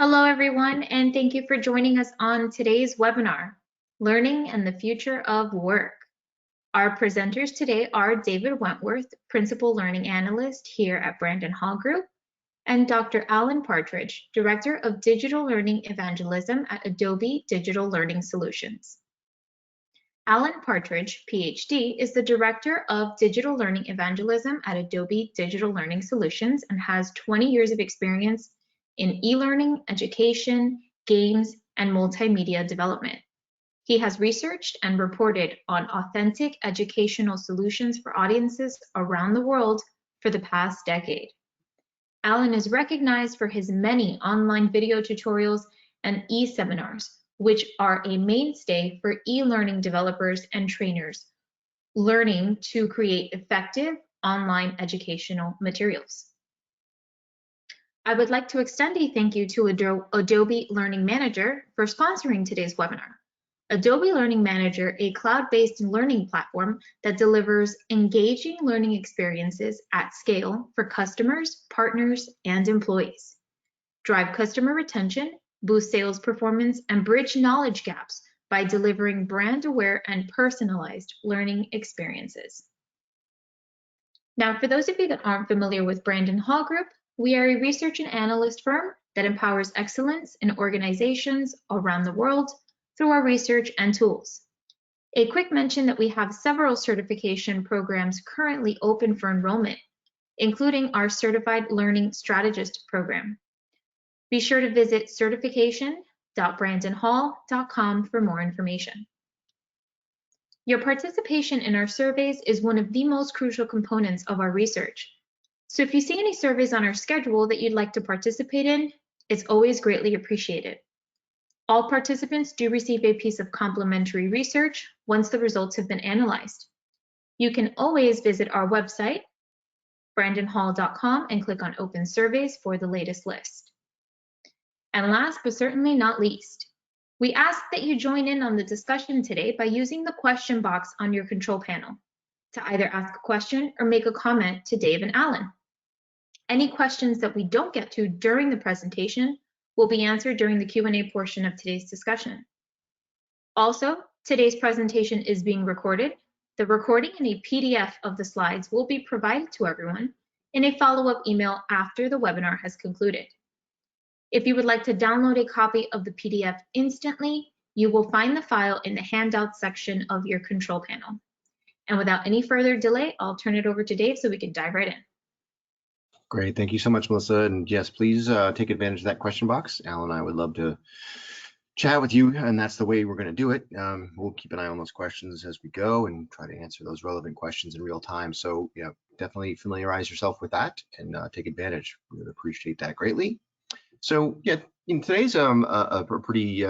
Hello, everyone, and thank you for joining us on today's webinar, Learning and the Future of Work. Our presenters today are David Wentworth, Principal Learning Analyst here at Brandon Hall Group, and Dr. Alan Partridge, Director of Digital Learning Evangelism at Adobe Digital Learning Solutions. Alan Partridge, PhD, is the Director of Digital Learning Evangelism at Adobe Digital Learning Solutions and has 20 years of experience in e-learning, education, games, and multimedia development. He has researched and reported on authentic educational solutions for audiences around the world for the past decade. Alan is recognized for his many online video tutorials and e-seminars, which are a mainstay for e-learning developers and trainers learning to create effective online educational materials. I would like to extend a thank you to Adobe Learning Manager for sponsoring today's webinar. Adobe Learning Manager, a cloud-based learning platform that delivers engaging learning experiences at scale for customers, partners, and employees. Drive customer retention, boost sales performance, and bridge knowledge gaps by delivering brand-aware and personalized learning experiences. Now, for those of you that aren't familiar with Brandon Hall Group, we are a research and analyst firm that empowers excellence in organizations around the world through our research and tools. A quick mention that we have several certification programs currently open for enrollment, including our Certified Learning Strategist program. Be sure to visit certification.brandonhall.com for more information. Your participation in our surveys is one of the most crucial components of our research. So if you see any surveys on our schedule that you'd like to participate in, it's always greatly appreciated. All participants do receive a piece of complimentary research once the results have been analyzed. You can always visit our website, brandonhall.com, and click on Open Surveys for the latest list. And last but certainly not least, we ask that you join in on the discussion today by using the question box on your control panel to either ask a question or make a comment to Dave and Alan. Any questions that we don't get to during the presentation will be answered during the Q&A portion of today's discussion. Also, today's presentation is being recorded. The recording and a PDF of the slides will be provided to everyone in a follow-up email after the webinar has concluded. If you would like to download a copy of the PDF instantly, you will find the file in the handout section of your control panel. And without any further delay, I'll turn it over to Dave so we can dive right in. Great, thank you so much, Melissa. And yes, please take advantage of that question box. Alan and I would love to chat with you, and that's the way we're going to do it. We'll keep an eye on those questions as we go and try to answer those relevant questions in real time. So yeah, definitely familiarize yourself with that and take advantage. We would appreciate that greatly. So yeah, in today's a pretty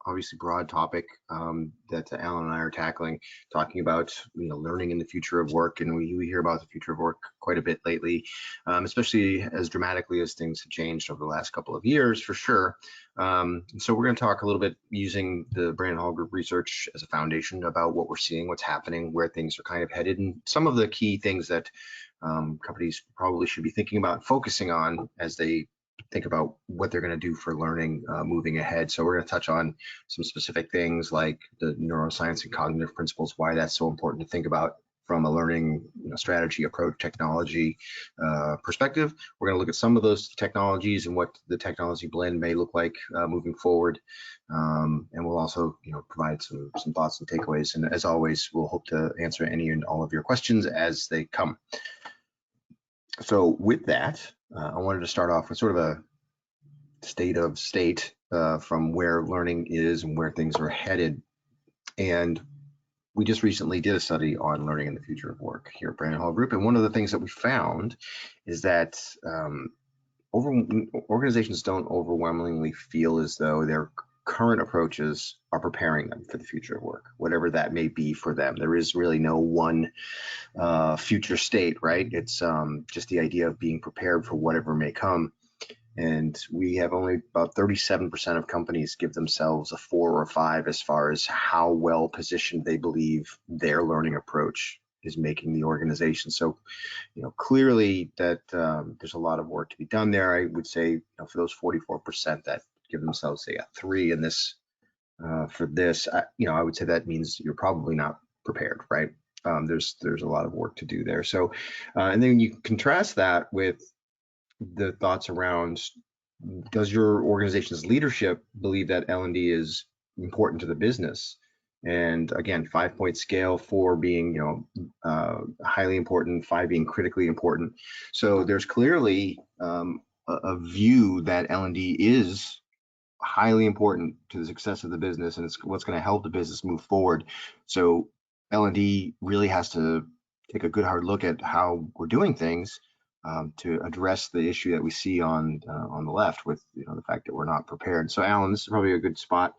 obviously broad topic that Alan and I are tackling, talking about learning in the future of work, and we hear about the future of work quite a bit lately, especially as dramatically as things have changed over the last couple of years, for sure. So we're going to talk a little bit using the Brandon Hall Group research as a foundation about what we're seeing, what's happening, where things are kind of headed, and some of the key things that companies probably should be thinking about, focusing on as they think about what they're going to do for learning moving ahead. So we're going to touch on some specific things like the neuroscience and cognitive principles, why that's so important to think about from a learning strategy, approach, technology perspective. We're going to look at some of those technologies and what the technology blend may look like moving forward. And we'll also provide some thoughts and takeaways. And as always, we'll hope to answer any and all of your questions as they come. So with that, I wanted to start off with sort of a state from where learning is and where things are headed. And we just recently did a study on learning in the future of work here at Brandon Hall Group. And one of the things that we found is that organizations don't overwhelmingly feel as though their current approaches are preparing them for the future of work, whatever that may be for them. There is really no one future state, right? It's just the idea of being prepared for whatever may come. And we have only about 37% of companies give themselves a 4 or 5 as far as how well positioned they believe their learning approach is making the organization. So, clearly that there's a lot of work to be done there. I would say, for those 44% that give themselves, say, a 3 in this for this, I would say that means you're probably not prepared, right? There's a lot of work to do there. So, and then you contrast that with the thoughts around, does your organization's leadership believe that L&D is important to the business? And again, 5-point scale, 4 being, highly important, 5 being critically important. So there's clearly a view that L&D is highly important to the success of the business, and it's what's going to help the business move forward. So L&D really has to take a good hard look at how we're doing things to address the issue that we see on the left with the fact that we're not prepared. So Alan, this is probably a good spot.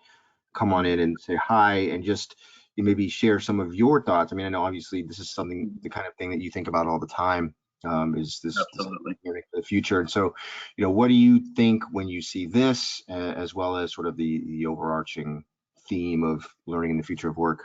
Come on in and say hi, and just maybe share some of your thoughts. I mean, I know obviously this is something, the kind of thing that you think about all the time. Is this Absolutely. learning for the future? And so, what do you think when you see this, as well as sort of the overarching theme of learning in the future of work?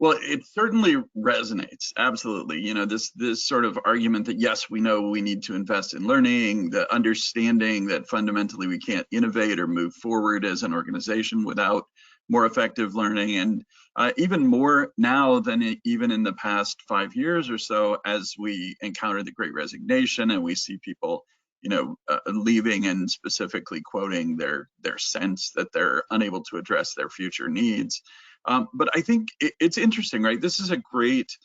Well, it certainly resonates. Absolutely. This sort of argument that, yes, we know we need to invest in learning, the understanding that fundamentally we can't innovate or move forward as an organization without more effective learning. And even more now than even in the past 5 years or so, as we encounter the Great Resignation and we see people leaving and specifically quoting their sense that they're unable to address their future needs. But I think it's interesting, right? This is a great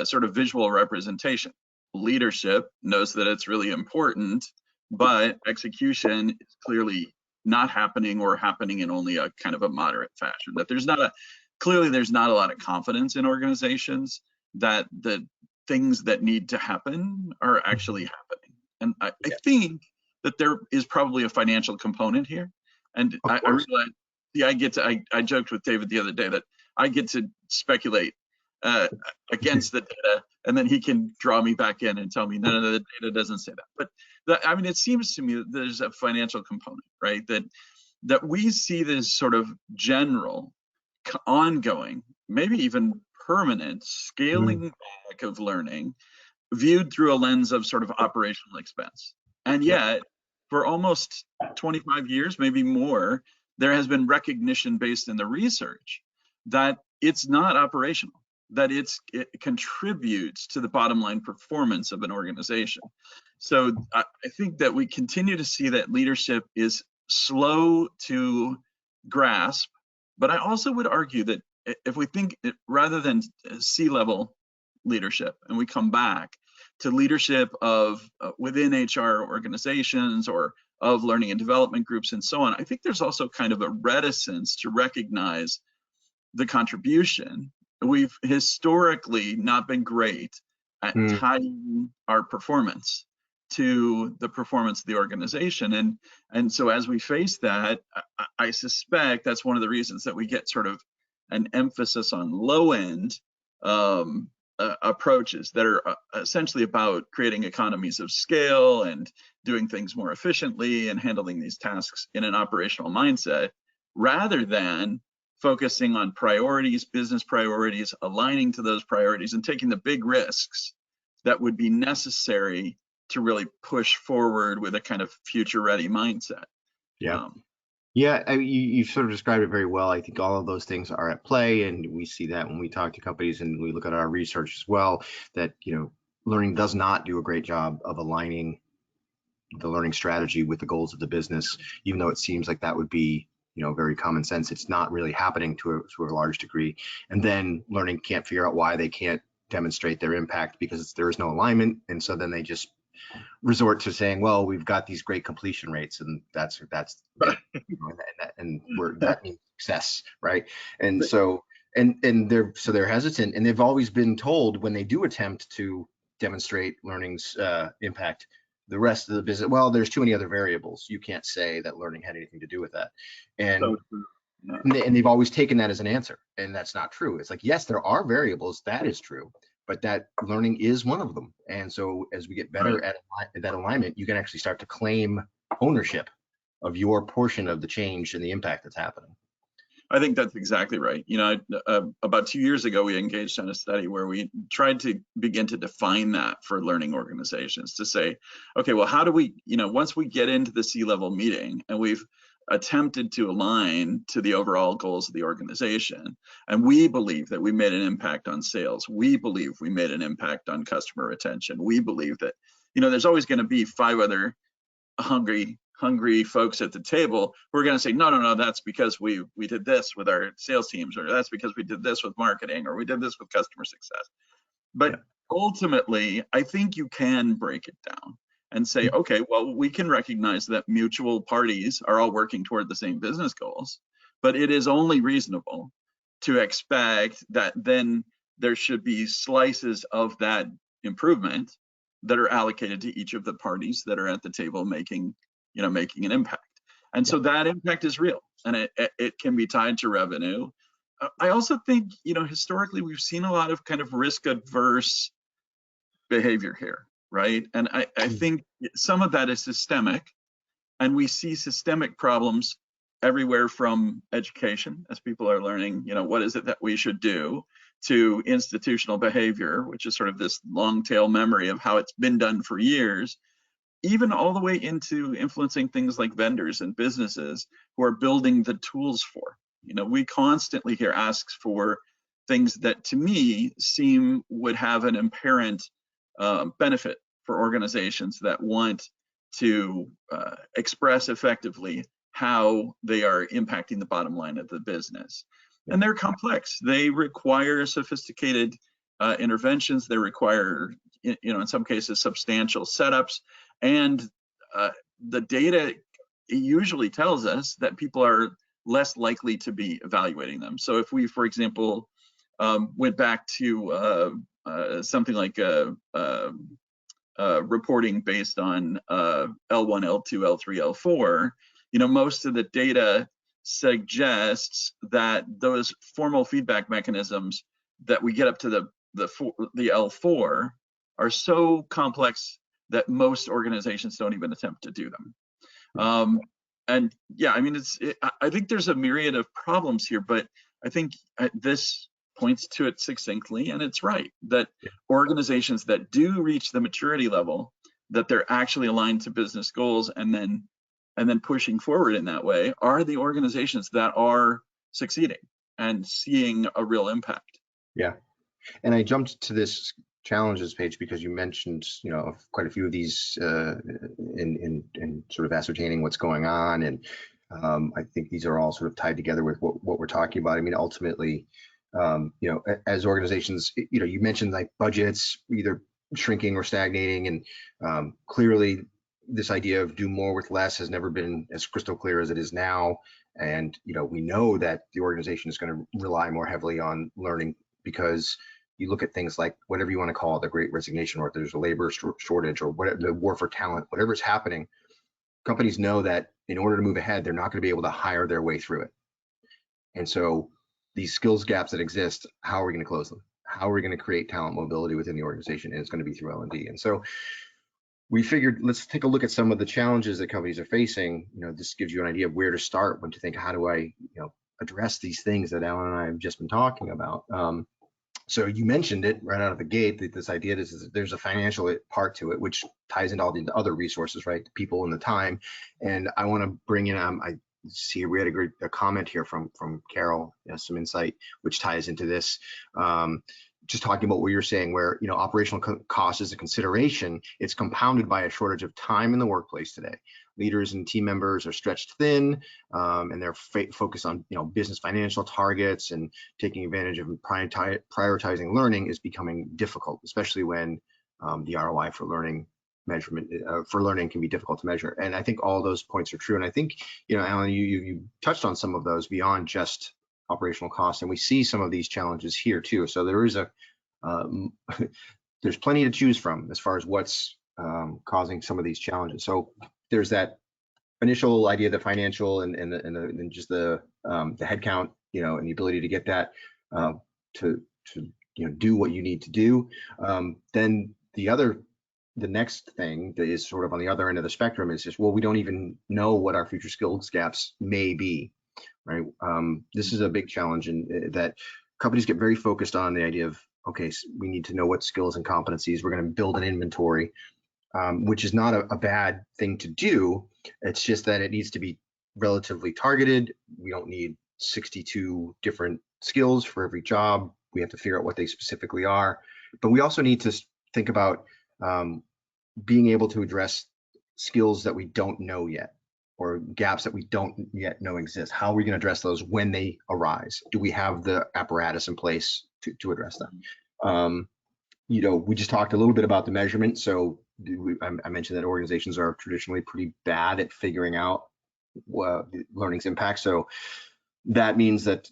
sort of visual representation. Leadership knows that it's really important, but execution is clearly not happening, or happening in only a kind of a moderate fashion. That there's not a lot of confidence in organizations that the things that need to happen are actually happening. And I think that there is probably a financial component here. And I realize, I joked with David the other day that I get to speculate against the data, and then he can draw me back in and tell me, no, the data doesn't say that. But it seems to me that there's a financial component, right? That we see this sort of general, ongoing, maybe even permanent scaling back of learning, viewed through a lens of sort of operational expense. And yet, for almost 25 years, maybe more, there has been recognition based in the research that it's not operational, that it contributes to the bottom line performance of an organization. So I think that we continue to see that leadership is slow to grasp, but I also would argue that if we think, rather than C-level leadership, and we come back to leadership of within HR organizations or of learning and development groups and so on, I think there's also kind of a reticence to recognize the contribution. We've historically not been great at tying our performance to the performance of the organization. And so as we face that, I suspect that's one of the reasons that we get sort of an emphasis on low end approaches that are essentially about creating economies of scale and doing things more efficiently and handling these tasks in an operational mindset, rather than focusing on priorities, business priorities, aligning to those priorities, and taking the big risks that would be necessary to really push forward with a kind of future-ready mindset. You've sort of described it very well. I think all of those things are at play, and we see that when we talk to companies and we look at our research as well, that learning does not do a great job of aligning the learning strategy with the goals of the business, even though it seems like that would be very common sense. It's not really happening to a large degree. And then learning can't figure out why they can't demonstrate their impact because there is no alignment. And so then they just resort to saying, well, we've got these great completion rates, and that's and that means success, right? And so they're hesitant, and they've always been told when they do attempt to demonstrate learning's impact, the rest of the business, well, there's too many other variables. You can't say that learning had anything to do with that. And they've always taken that as an answer, and that's not true. It's like, yes, there are variables, that is true, but that learning is one of them. And so as we get better at that alignment, you can actually start to claim ownership of your portion of the change and the impact that's happening. I think that's exactly right. You know, about 2 years ago, we engaged in a study where we tried to begin to define that for learning organizations to say, okay, well, how do we, you know, once we get into the C-level meeting and we've attempted to align to the overall goals of the organization, and we believe that we made an impact on sales, we believe we made an impact on customer retention, we believe that, you know, there's always going to be 5 other hungry folks at the table who are going to say, no, that's because we did this with our sales teams, or that's because we did this with marketing, or we did this with customer success. But ultimately, I think you can break it down and say, okay, well, we can recognize that mutual parties are all working toward the same business goals, but it is only reasonable to expect that then there should be slices of that improvement that are allocated to each of the parties that are at the table making an impact. And so that impact is real, and it can be tied to revenue. I also think, you know, historically we've seen a lot of kind of risk adverse behavior here, right? And I think some of that is systemic, and we see systemic problems everywhere from education, as people are learning, you know, what is it that we should do, to institutional behavior, which is sort of this long tail memory of how it's been done for years, even all the way into influencing things like vendors and businesses who are building the tools for. You know, we constantly hear asks for things that to me would have an apparent benefit for organizations that want to express effectively how they are impacting the bottom line of the business. And they're complex. They require sophisticated interventions. They require, you know, in some cases, substantial setups. And the data usually tells us that people are less likely to be evaluating them. So if we, for example, went back to something like reporting based on L1, L2, L3, L4, you know, most of the data suggests that those formal feedback mechanisms that we get up to the L4 are so complex that most organizations don't even attempt to do them. And yeah, I mean, I think there's a myriad of problems here, but I think this points to it succinctly, and it's right that organizations that do reach the maturity level, that they're actually aligned to business goals and then pushing forward in that way, are the organizations that are succeeding and seeing a real impact. Yeah, and I jumped to this challenges page because you mentioned, you know, quite a few of these in sort of ascertaining what's going on, and I think these are all sort of tied together with what we're talking about. I mean, ultimately, you know, as organizations, you know, you mentioned like budgets either shrinking or stagnating, and clearly this idea of do more with less has never been as crystal clear as it is now. And, you know, we know that the organization is going to rely more heavily on learning, because you look at things like whatever you want to call it, the Great Resignation, or there's a labor shortage, or whatever, the war for talent, whatever's happening, companies know that in order to move ahead, they're not going to be able to hire their way through it. And so these skills gaps that exist, how are we going to close them? How are we going to create talent mobility within the organization? And it's going to be through L&D. And so we figured, let's take a look at some of the challenges that companies are facing. You know, this gives you an idea of where to start when to think, how do I, you know, address these things that Alan and I have just been talking about. So you mentioned it right out of the gate, that this idea is there's a financial part to it, which ties into all the other resources, right? The people and the time. And I want to bring in, I see we had a comment here from Carol, you know, some insight, which ties into this. Just talking about what you're saying, where, you know, operational cost is a consideration, it's compounded by a shortage of time in the workplace today. Leaders and team members are stretched thin, and they're focused on, you know, business financial targets, and taking advantage of prioritizing learning is becoming difficult, especially when the ROI for learning measurement for learning can be difficult to measure. And I think all those points are true. And I think, you know, Alan, you touched on some of those beyond just operational costs, and we see some of these challenges here too. So there is there's plenty to choose from as far as what's causing some of these challenges. So there's that initial idea, the financial and just the headcount, you know, and the ability to get that to you know, do what you need to do. Then the next thing that is sort of on the other end of the spectrum is just, well, we don't even know what our future skills gaps may be. right? This is a big challenge, in that companies get very focused on the idea of, okay, so we need to know what skills and competencies, we're going to build an inventory, which is not a bad thing to do. It's just that it needs to be relatively targeted. We don't need 62 different skills for every job. We have to figure out what they specifically are. But we also need to think about being able to address skills that we don't know yet, or gaps that we don't yet know exist. How are we going to address those when they arise? Do we have the apparatus in place to address them? We just talked a little bit about the measurement. So I mentioned that organizations are traditionally pretty bad at figuring out learning's impact. So that means that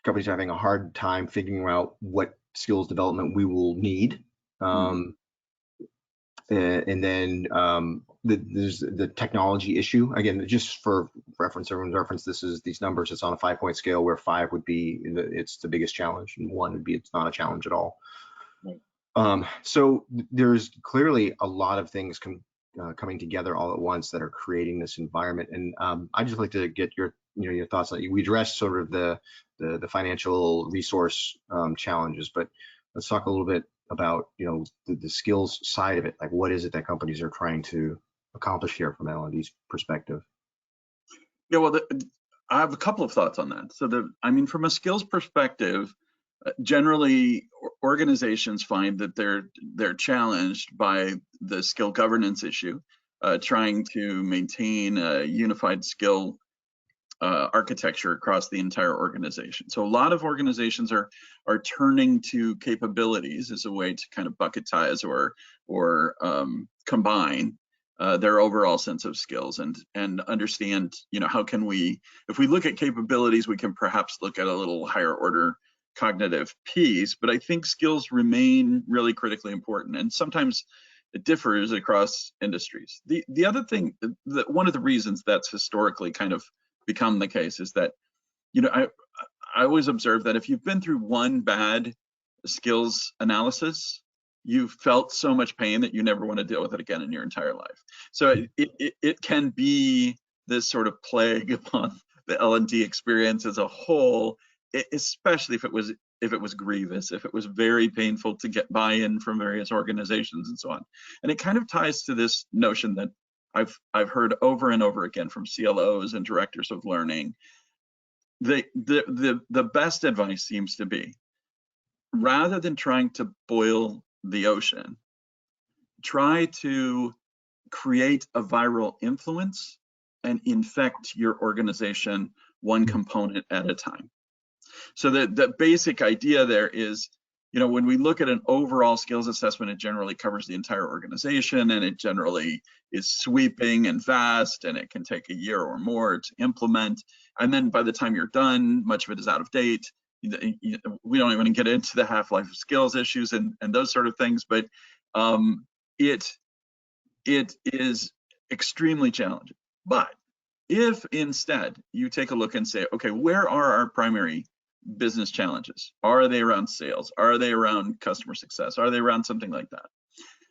companies are having a hard time figuring out what skills development we will need. And then there's the technology issue. Again, just for reference, everyone's reference, these numbers, it's on a 5-point scale, where 5 would be it's the biggest challenge, and 1 would be it's not a challenge at all. Right. So there's clearly a lot of things coming together all at once that are creating this environment. And I'd just like to get your thoughts on it. We addressed sort of the financial resource challenges, but let's talk a little bit about the skills side of it. Like, what is it that companies are trying to accomplish here from L&D's perspective? Yeah, well, I have a couple of thoughts on that. So from a skills perspective, generally organizations find that they're challenged by the skill governance issue, trying to maintain a unified skill architecture across the entire organization. So a lot of organizations are turning to capabilities as a way to kind of bucketize or combine their overall sense of skills and understand, how can we, if we look at capabilities, we can perhaps look at a little higher order cognitive piece, but I think skills remain really critically important, and sometimes it differs across industries. The other thing, one of the reasons that's historically kind of become the case is that, I always observe that if you've been through one bad skills analysis, you've felt so much pain that you never want to deal with it again in your entire life. So it can be this sort of plague upon the L&D experience as a whole, especially if it was grievous, if it was very painful to get buy-in from various organizations and so on. And it kind of ties to this notion that I've heard over and over again from CLOs and directors of learning. The best advice seems to be, rather than trying to boil the ocean, try to create a viral influence and infect your organization one component at a time. So the basic idea there is, when we look at an overall skills assessment, it generally covers the entire organization, and it generally is sweeping and vast, and it can take a year or more to implement. And then by the time you're done, much of it is out of date. We don't even get into the half-life of skills issues and those sort of things, but it is extremely challenging. But if instead you take a look and say, okay, where are our primary business challenges? Are they around sales? Are they around customer success? Are they around something like that?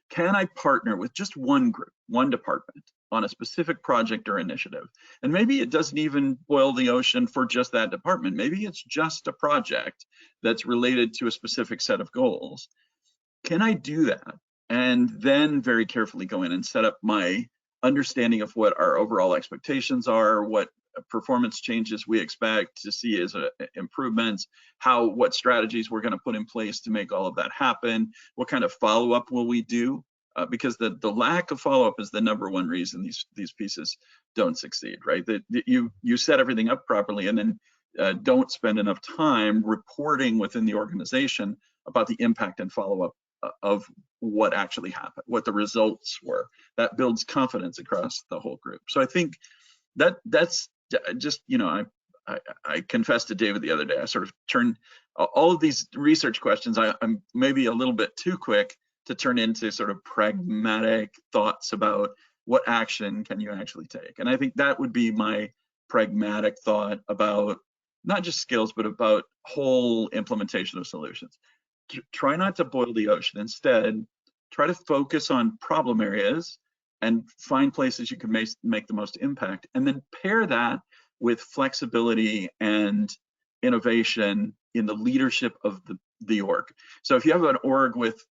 Can I partner with just one group, one department on a specific project or initiative? And maybe it doesn't even boil the ocean for just that department. Maybe it's just a project that's related to a specific set of goals. Can I do that? And then very carefully go in and set up my understanding of what our overall expectations are, what performance changes we expect to see as improvements, what strategies we're going to put in place to make all of that happen, what kind of follow-up will we do, because the lack of follow-up is the number one reason these pieces don't succeed, right? That you set everything up properly and then don't spend enough time reporting within the organization about the impact and follow-up of what actually happened, what the results were. That builds confidence across the whole group. So I think that's just, I confessed to David the other day, I sort of turned all of these research questions, I'm maybe a little bit too quick to turn into sort of pragmatic thoughts about what action can you actually take. And I think that would be my pragmatic thought about not just skills, but about whole implementation of solutions. Try not to boil the ocean. Instead, try to focus on problem areas and find places you can make the most impact, and then pair that with flexibility and innovation in the leadership of the org. So if you have an org with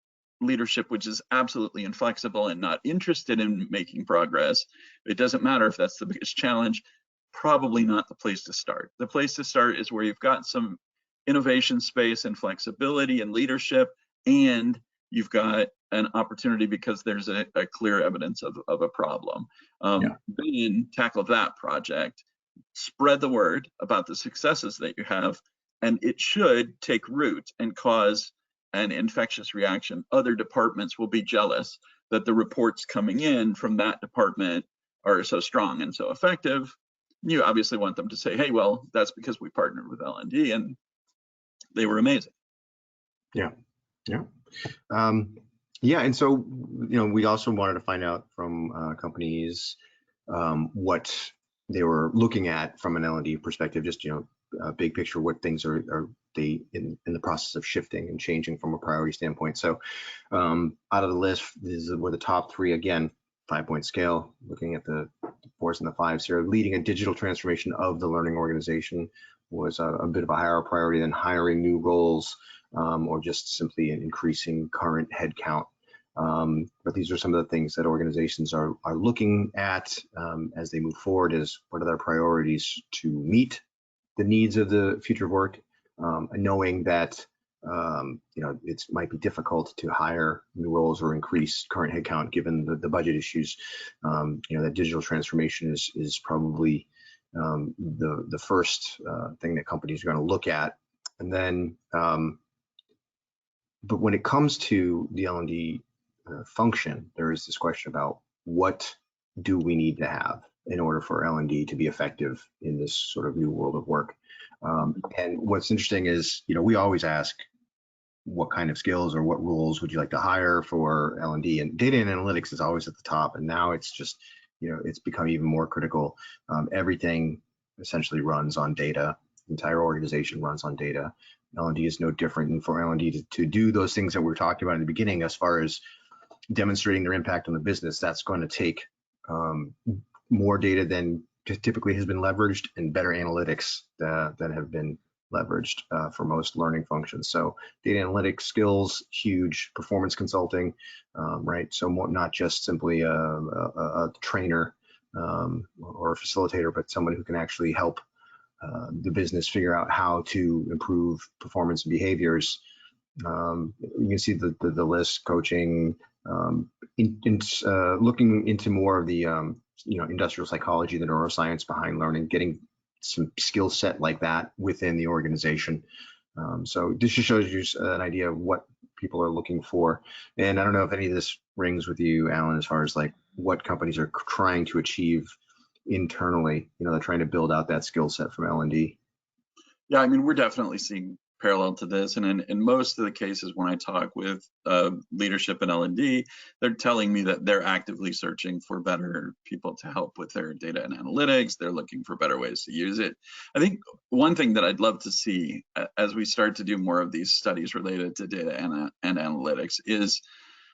leadership which is absolutely inflexible and not interested in making progress, it doesn't matter if that's the biggest challenge, probably not the place to start. The place to start is where you've got some innovation space and flexibility and leadership, and you've got an opportunity because there's a clear evidence of a problem. Then tackle that project, spread the word about the successes that you have, and it should take root and cause an infectious reaction. Other departments will be jealous that the reports coming in from that department are so strong and so effective. You obviously want them to say, hey, well, that's because we partnered with L&D and they were amazing. Yeah. And so, we also wanted to find out from companies what they were looking at from an L&D perspective, just, big picture, what things are they in the process of shifting and changing from a priority standpoint. So out of the list, these were the top three, again, 5-point scale, looking at the 4s and the 5s here. Leading a digital transformation of the learning organization was a bit of a higher priority than hiring new roles or just simply increasing current headcount. But these are some of the things that organizations are looking at as they move forward, is what are their priorities to meet the needs of the future of work, and knowing that it might be difficult to hire new roles or increase current headcount given the budget issues. That digital transformation is probably the first thing that companies are going to look at. And then, but when it comes to the L&D function, there is this question about what do we need to have in order for L&D to be effective in this sort of new world of work. And what's interesting is, we always ask what kind of skills or what roles would you like to hire for L&D, and data and analytics is always at the top. And now it's just, it's become even more critical. Everything essentially runs on data. The entire organization runs on data. L&D is no different. And for L&D to do those things that we were talking about in the beginning, as far as demonstrating their impact on the business, that's going to take more data than typically has been leveraged, and better analytics that have been leveraged for most learning functions. So data analytics skills, huge. Performance consulting, right? So not just simply a trainer or a facilitator, but someone who can actually help the business figure out how to improve performance and behaviors. You can see the list: coaching, looking into more of the industrial psychology, the neuroscience behind learning, getting some skill set like that within the organization. So this just shows you an idea of what people are looking for. And I don't know if any of this rings with you, Alan, as far as like what companies are trying to achieve internally. They're trying to build out that skill set from L&D. Yeah, I mean, we're definitely seeing parallel to this, and in most of the cases when I talk with leadership in L&D, they're telling me that they're actively searching for better people to help with their data and analytics. They're looking for better ways to use it. I think one thing that I'd love to see as we start to do more of these studies related to data and analytics is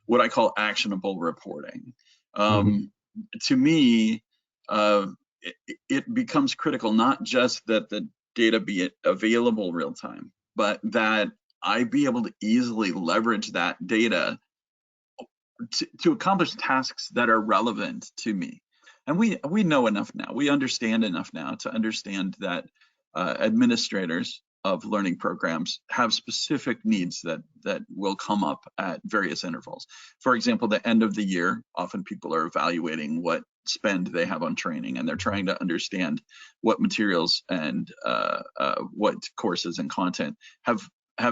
what I call actionable reporting. To me, it becomes critical not just that the data be available real time, but that I be able to easily leverage that data to accomplish tasks that are relevant to me. And we know enough now, we understand enough now to understand that administrators of learning programs have specific needs that will come up at various intervals. For example, the end of the year, often people are evaluating what spend they have on training, and they're trying to understand what materials and what courses and content have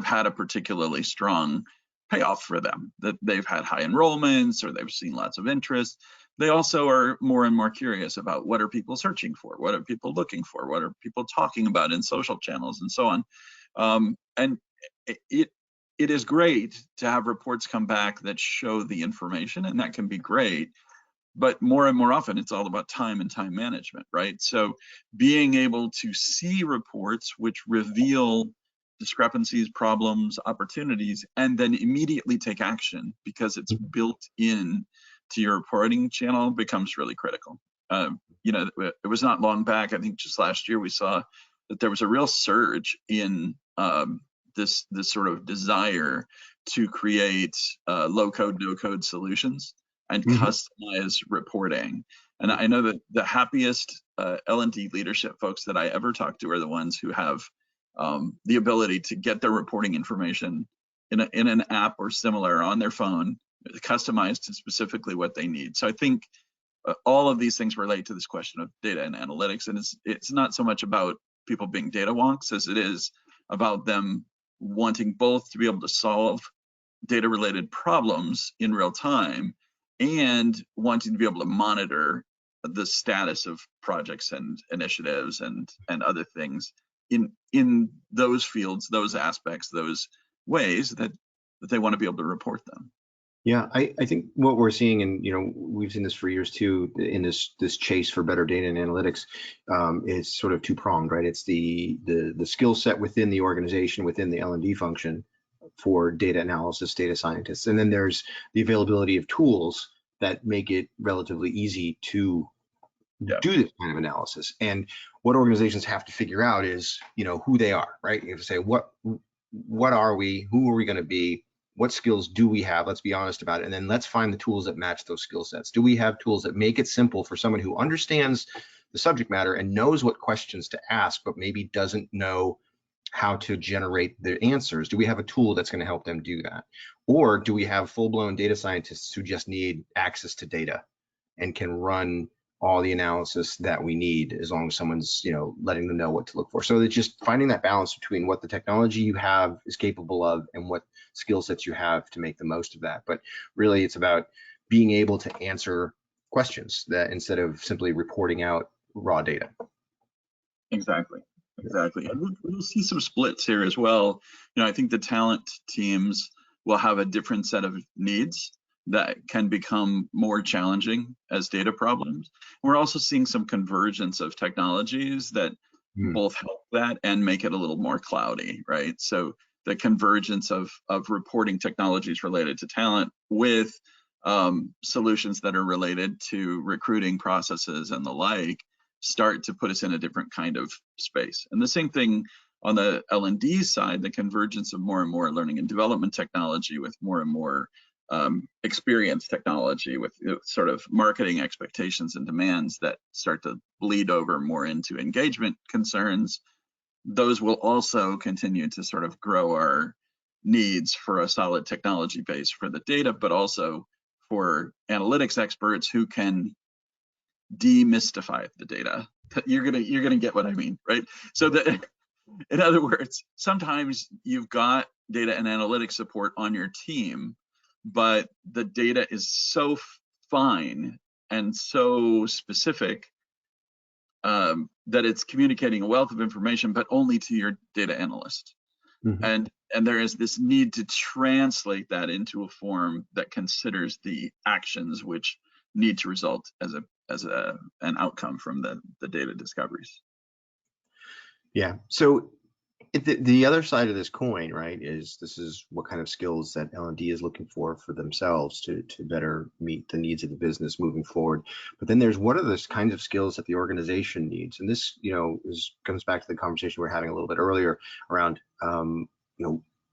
had a particularly strong payoff for them, that they've had high enrollments or they've seen lots of interest. They also are more and more curious about what are people searching for, what are people looking for, what are people talking about in social channels, and so on. And it is great to have reports come back that show the information, and that can be great. But more and more often, it's all about time and time management, right? So being able to see reports which reveal discrepancies, problems, opportunities, and then immediately take action because it's built in to your reporting channel becomes really critical. It was not long back, I think just last year, we saw that there was a real surge in this sort of desire to create low code, no code solutions and customize reporting. And I know that the happiest L&D leadership folks that I ever talk to are the ones who have the ability to get their reporting information in an app or similar on their phone, customized to specifically what they need. So I think all of these things relate to this question of data and analytics, and it's not so much about people being data wonks as it is about them wanting both to be able to solve data related problems in real time and wanting to be able to monitor the status of projects and initiatives and other things in those fields, those aspects, those ways that they want to be able to report them. Yeah, I think what we're seeing, and we've seen this for years too, in this chase for better data and analytics, is sort of two-pronged, right? It's the skill set within the organization, within the L&D function for data analysis, data scientists, and then there's the availability of tools that make it relatively easy to do this kind of analysis. And what organizations have to figure out is, who they are, right? You have to say, what are we? Who are we going to be? What skills do we have? Let's be honest about it. And then let's find the tools that match those skill sets. Do we have tools that make it simple for someone who understands the subject matter and knows what questions to ask, but maybe doesn't know how to generate the answers? Do we have a tool that's going to help them do that? Or do we have full-blown data scientists who just need access to data and can run all the analysis that we need as long as someone's letting them know what to look for? So it's just finding that balance between what the technology you have is capable of and what skill sets you have to make the most of that. But really it's about being able to answer questions that instead of simply reporting out raw data. Exactly. And we'll see some splits here as well. I think the talent teams will have a different set of needs that can become more challenging as data problems. We're also seeing some convergence of technologies that both help that and make it a little more cloudy, right? So the convergence of reporting technologies related to talent with solutions that are related to recruiting processes and the like start to put us in a different kind of space. And the same thing on the L&D side, the convergence of more and more learning and development technology with more and more experience technology with sort of marketing expectations and demands that start to bleed over more into engagement concerns. Those will also continue to sort of grow our needs for a solid technology base for the data, but also for analytics experts who can demystify the data. You're gonna get what I mean, right? So that, in other words, sometimes you've got data and analytics support on your team, but the data is so fine and so specific that it's communicating a wealth of information, but only to your data analyst. And there is this need to translate that into a form that considers the actions which need to result as an outcome from the data discoveries. Yeah. So the other side of this coin, right, is this is what kind of skills that L&D is looking for themselves to better meet the needs of the business moving forward. But then there's what are the kinds of skills that the organization needs, and this comes back to the conversation we were having a little bit earlier around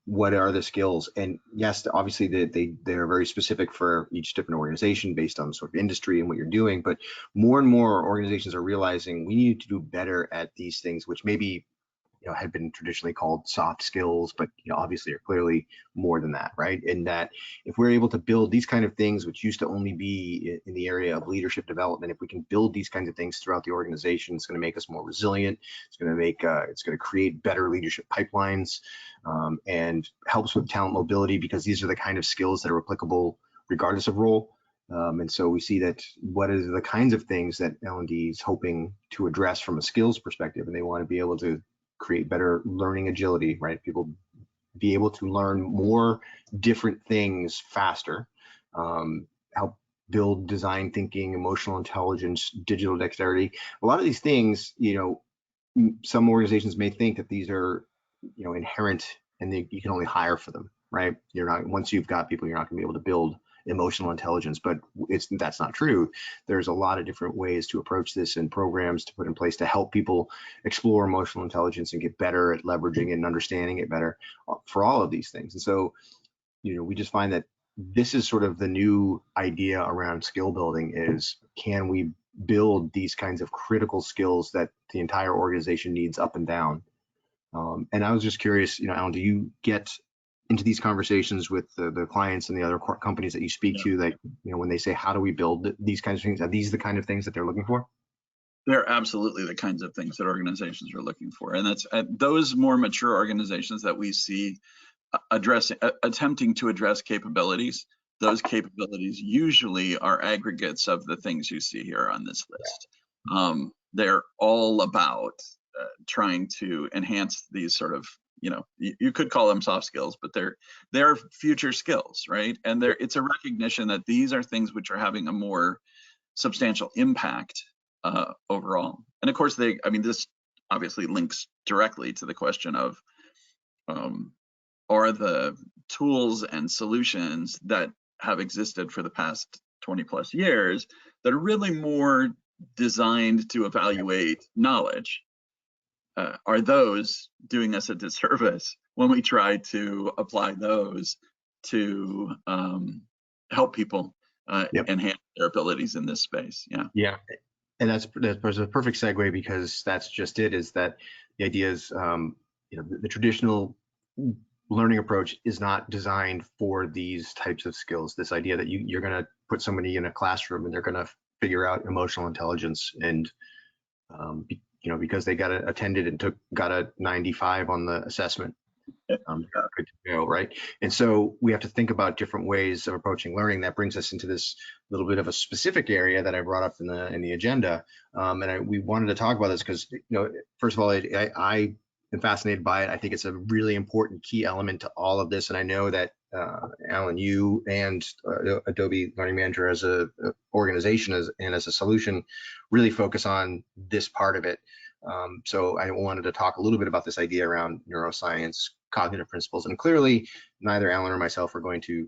what are the skills? And yes, obviously they're very specific for each different organization based on sort of industry and what you're doing. But more and more organizations are realizing we need to do better at these things, which maybe had been traditionally called soft skills, but obviously are clearly more than that, right? And that if we're able to build these kind of things, which used to only be in the area of leadership development, if we can build these kinds of things throughout the organization, it's going to make us more resilient. It's going to create better leadership pipelines, and helps with talent mobility, because these are the kind of skills that are applicable regardless of role. And so we see that what is the kinds of things that L&D is hoping to address from a skills perspective, and they want to be able to create better learning agility, right? People be able to learn more different things faster, help build design thinking, emotional intelligence, digital dexterity. A lot of these things, some organizations may think that these are, inherent and you can only hire for them, right? Once you've got people, you're not going to be able to build emotional intelligence, but that's not true. There's a lot of different ways to approach this and programs to put in place to help people explore emotional intelligence and get better at leveraging it and understanding it better for all of these things. And so, we just find that this is sort of the new idea around skill building is, can we build these kinds of critical skills that the entire organization needs up and down? And I was just curious, Alan, do you get into these conversations with the clients and the other companies that you speak to, that, when they say, how do we build these kinds of things? Are these the kind of things that they're looking for? They're absolutely the kinds of things that organizations are looking for. And that's those more mature organizations that we see attempting to address capabilities. Those capabilities usually are aggregates of the things you see here on this list. They're all about trying to enhance these sort of, you could call them soft skills, but they're future skills, right? And it's a recognition that these are things which are having a more substantial impact overall. And of course, this obviously links directly to the question of, are the tools and solutions that have existed for the past 20 plus years that are really more designed to evaluate knowledge, are those doing us a disservice when we try to apply those to help people enhance their abilities in this space? Yeah. And that's a perfect segue, because that's just it, is that the idea is, the traditional learning approach is not designed for these types of skills. This idea that you're going to put somebody in a classroom and they're going to figure out emotional intelligence, and because they got attended and got a 95 on the assessment, good to go, right? And so we have to think about different ways of approaching learning. That brings us into this little bit of a specific area that I brought up in the agenda, and we wanted to talk about this because, first of all, I am fascinated by it. I think it's a really important key element to all of this, and I know that Alan, you and Adobe Learning Manager as a organization and as a solution really focus on this part of it. So I wanted to talk a little bit about this idea around neuroscience, cognitive principles, and clearly neither Alan or myself are going to,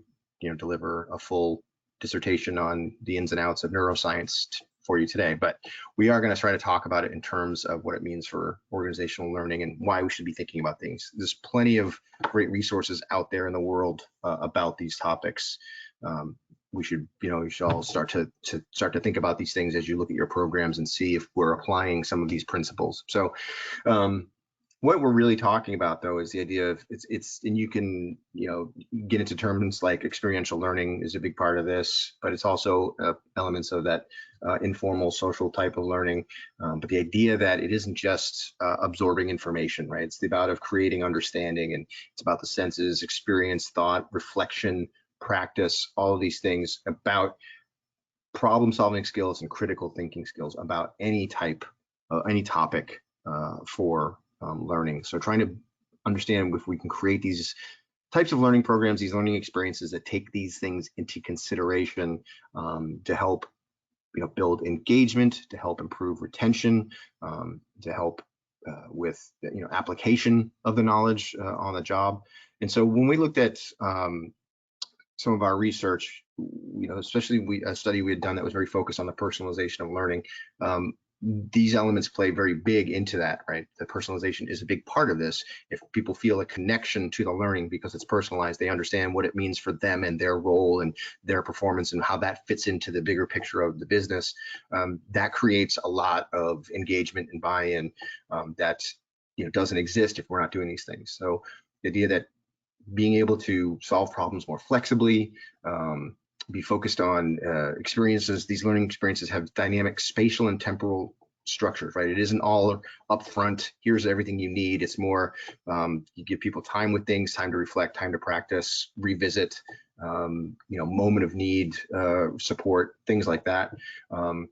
deliver a full dissertation on the ins and outs of neuroscience for you today, but we are going to try to talk about it in terms of what it means for organizational learning and why we should be thinking about things. There's plenty of great resources out there in the world about these topics. We should, you should all start to think about these things as you look at your programs and see if we're applying some of these principles. So what we're really talking about, though, is the idea of and you can, get into terms like experiential learning is a big part of this, but it's also elements of that informal social type of learning. But the idea that it isn't just absorbing information, right? It's about of creating understanding, and it's about the senses, experience, thought, reflection, practice, all of these things, about problem solving skills and critical thinking skills about any type, any topic for learning. So trying to understand if we can create these types of learning programs, these learning experiences that take these things into consideration to help, build engagement, to help improve retention, to help with, application of the knowledge on the job. And so when we looked at some of our research, especially a study we had done that was very focused on the personalization of learning, these elements play very big into that, right? The personalization is a big part of this. If people feel a connection to the learning because it's personalized, they understand what it means for them and their role and their performance and how that fits into the bigger picture of the business. That creates a lot of engagement and buy-in that doesn't exist if we're not doing these things. So the idea that being able to solve problems more flexibly, be focused on experiences. These learning experiences have dynamic spatial and temporal structures, right? It isn't all upfront, here's everything you need. It's more, you give people time with things, time to reflect, time to practice, revisit, moment of need, support, things like that. And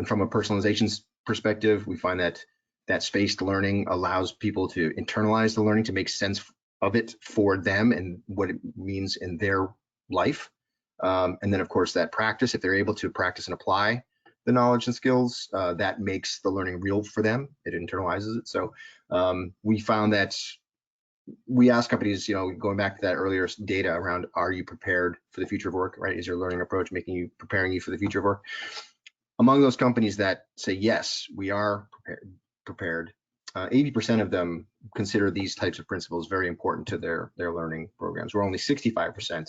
from a personalization perspective, we find that spaced learning allows people to internalize the learning, to make sense of it for them and what it means in their life. And then, of course, that practice, if they're able to practice and apply the knowledge and skills, that makes the learning real for them. It internalizes it. So we found that we ask companies, going back to that earlier data around, are you prepared for the future of work, right? Is your learning approach preparing you for the future of work? Among those companies that say, yes, we are prepared, 80% of them consider these types of principles very important to their learning programs, where only 65%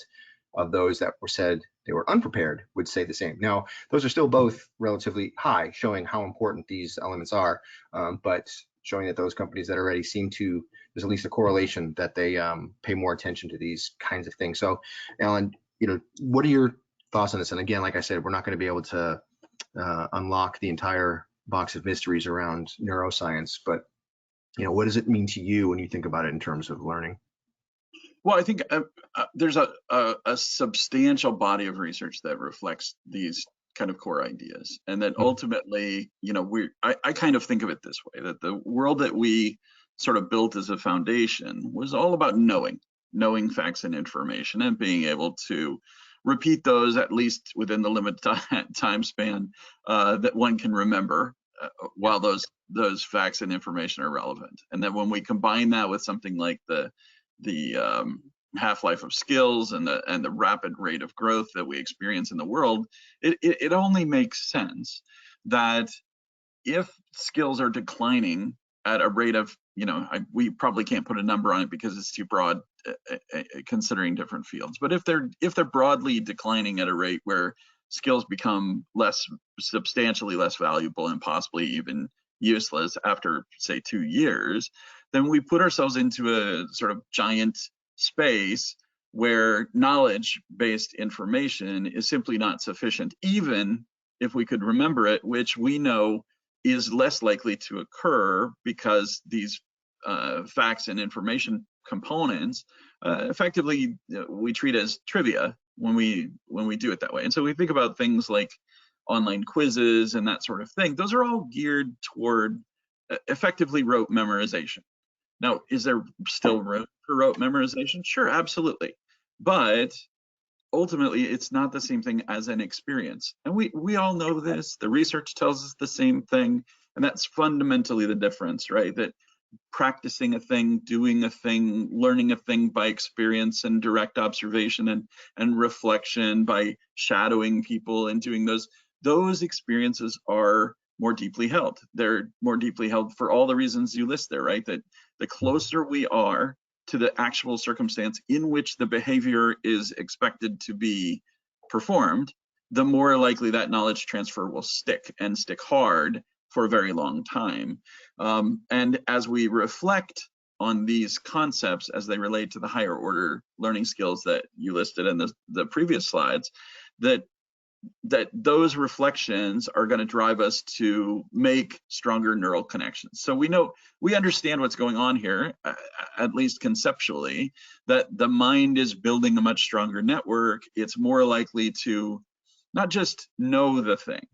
of those that were said they were unprepared would say the same. Now, those are still both relatively high, showing how important these elements are, but showing that those companies that already seem to, there's at least a correlation that they pay more attention to these kinds of things. So, Alan, what are your thoughts on this? And again, like I said, we're not going to be able to unlock the entire box of mysteries around neuroscience, but what does it mean to you when you think about it in terms of learning? Well, I think there's a substantial body of research that reflects these kind of core ideas, and that ultimately, I kind of think of it this way, that the world that we sort of built as a foundation was all about knowing facts and information, and being able to repeat those at least within the limited time span that one can remember while those facts and information are relevant. And then when we combine that with something like the half-life of skills and the rapid rate of growth that we experience in the world, it only makes sense that if skills are declining at a rate of, we probably can't put a number on it because it's too broad considering different fields, but if they're broadly declining at a rate where skills become substantially less valuable and possibly even useless after, say, 2 years, then we put ourselves into a sort of giant space where knowledge-based information is simply not sufficient, even if we could remember it, which we know is less likely to occur because these facts and information components effectively we treat as trivia when we do it that way. And so we think about things like online quizzes and that sort of thing. Those are all geared toward effectively rote memorization. Now, is there still room for rote memorization? Sure, absolutely. But ultimately, it's not the same thing as an experience. And we all know this. The research tells us the same thing. And that's fundamentally the difference, right? That practicing a thing, doing a thing, learning a thing by experience and direct observation and reflection, by shadowing people and doing those experiences are more deeply held. They're more deeply held for all the reasons you list there, right? That the closer we are to the actual circumstance in which the behavior is expected to be performed, the more likely that knowledge transfer will stick and stick hard for a very long time. And as we reflect on these concepts as they relate to the higher order learning skills that you listed in the previous slides, that those reflections are going to drive us to make stronger neural connections. So we understand what's going on here, at least conceptually, that the mind is building a much stronger network. It's more likely to not just know the thing,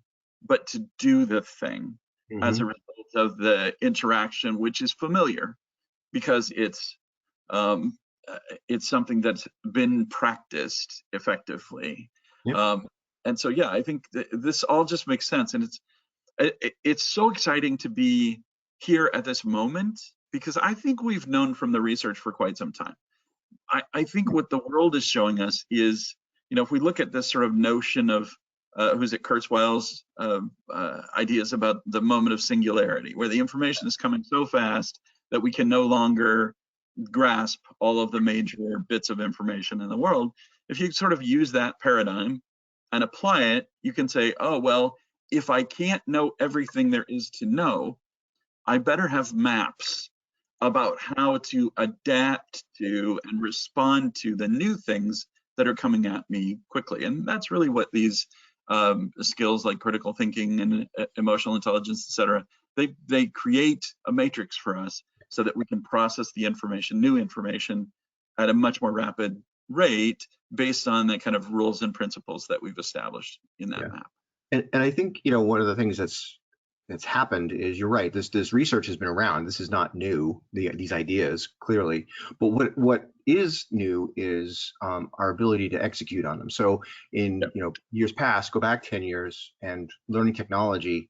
but to do the thing as a result of the interaction, which is familiar because it's something that's been practiced effectively. Yep. And so, yeah, I think this all just makes sense. And it's so exciting to be here at this moment, because I think we've known from the research for quite some time. I think what the world is showing us is, if we look at this sort of notion of, who's it, Kurzweil's ideas about the moment of singularity, where the information is coming so fast that we can no longer grasp all of the major bits of information in the world. If you sort of use that paradigm and apply it, you can say, oh, well, if I can't know everything there is to know, I better have maps about how to adapt to and respond to the new things that are coming at me quickly. And that's really what these skills like critical thinking and emotional intelligence, et cetera, they create a matrix for us so that we can process the information, new information, at a much more rapid rate based on the kind of rules and principles that we've established in that map. And I think, one of the things that's happened is, you're right, this research has been around. This is not new, these ideas, clearly. But what is new is our ability to execute on them. So in years past, go back 10 years, and learning technology,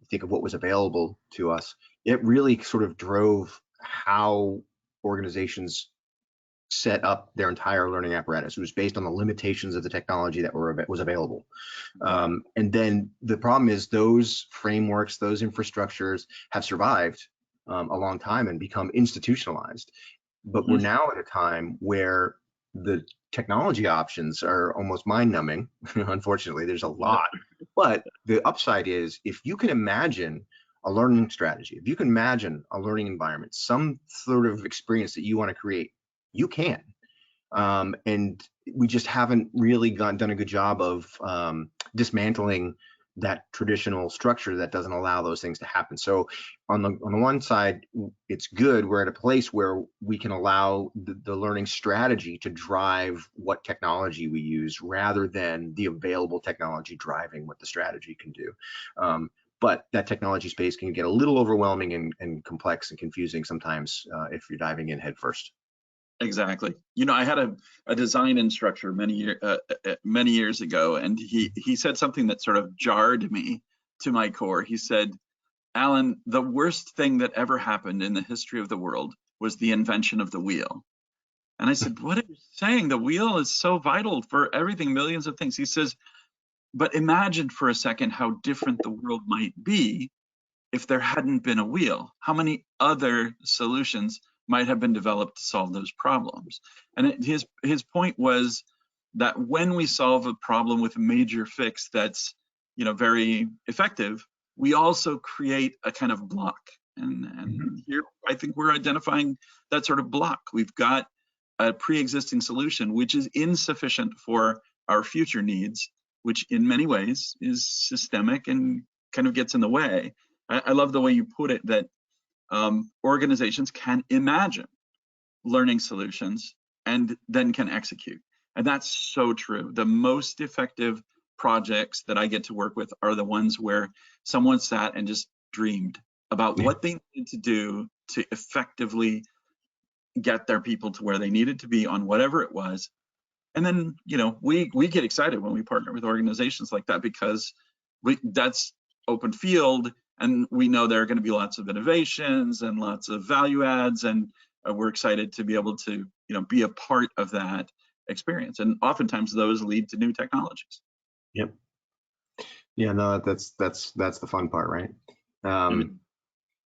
think of what was available to us. It really sort of drove how organizations set up their entire learning apparatus. It was based on the limitations of the technology that was available. And then the problem is those frameworks, those infrastructures have survived a long time and become institutionalized. But we're now at a time where the technology options are almost mind-numbing. Unfortunately, there's a lot. But the upside is, if you can imagine a learning strategy, if you can imagine a learning environment, some sort of experience that you want to create, you can. And we just haven't really done a good job of dismantling that traditional structure that doesn't allow those things to happen. So on the one side, it's good. We're at a place where we can allow the learning strategy to drive what technology we use, rather than the available technology driving what the strategy can do. But that technology space can get a little overwhelming and complex and confusing sometimes if you're diving in head first. Exactly. You know, I had a design instructor many years ago, and he said something that sort of jarred me to my core. He said, "Alan, the worst thing that ever happened in the history of the world was the invention of the wheel." And I said, "What are you saying? The wheel is so vital for everything, millions of things." He says, "But imagine for a second how different the world might be if there hadn't been a wheel. How many other solutions might have been developed to solve those problems?" And his point was that when we solve a problem with a major fix that's, you know, very effective, we also create a kind of block. And here I think we're identifying that sort of block. We've got a pre-existing solution which is insufficient for our future needs, which in many ways is systemic and kind of gets in the way. I love the way you put it, that organizations can imagine learning solutions and then can execute. And that's so true. The most effective projects that I get to work with are the ones where someone sat and just dreamed about what they needed to do to effectively get their people to where they needed to be on whatever it was. And then, you know, we get excited when we partner with organizations like that, because that's open field, and we know there are going to be lots of innovations and lots of value adds, and we're excited to be able to, you know, be a part of that experience. And oftentimes those lead to new technologies. Yep. Yeah, no, that's the fun part, right?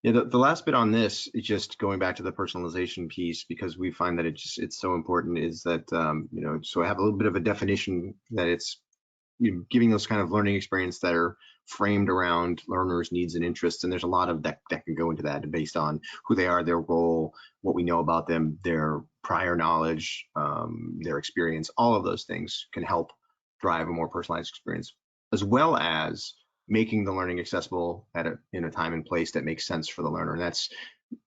Yeah, the last bit on this is just going back to the personalization piece, because we find that it's so important, is that you know, so I have a little bit of a definition that it's, you know, giving those kind of learning experience that are framed around learners' needs and interests. And there's a lot of that can go into that, based on who they are, their role, what we know about them, their prior knowledge, their experience. All of those things can help drive a more personalized experience, as well as making the learning accessible in a time and place that makes sense for the learner. And that's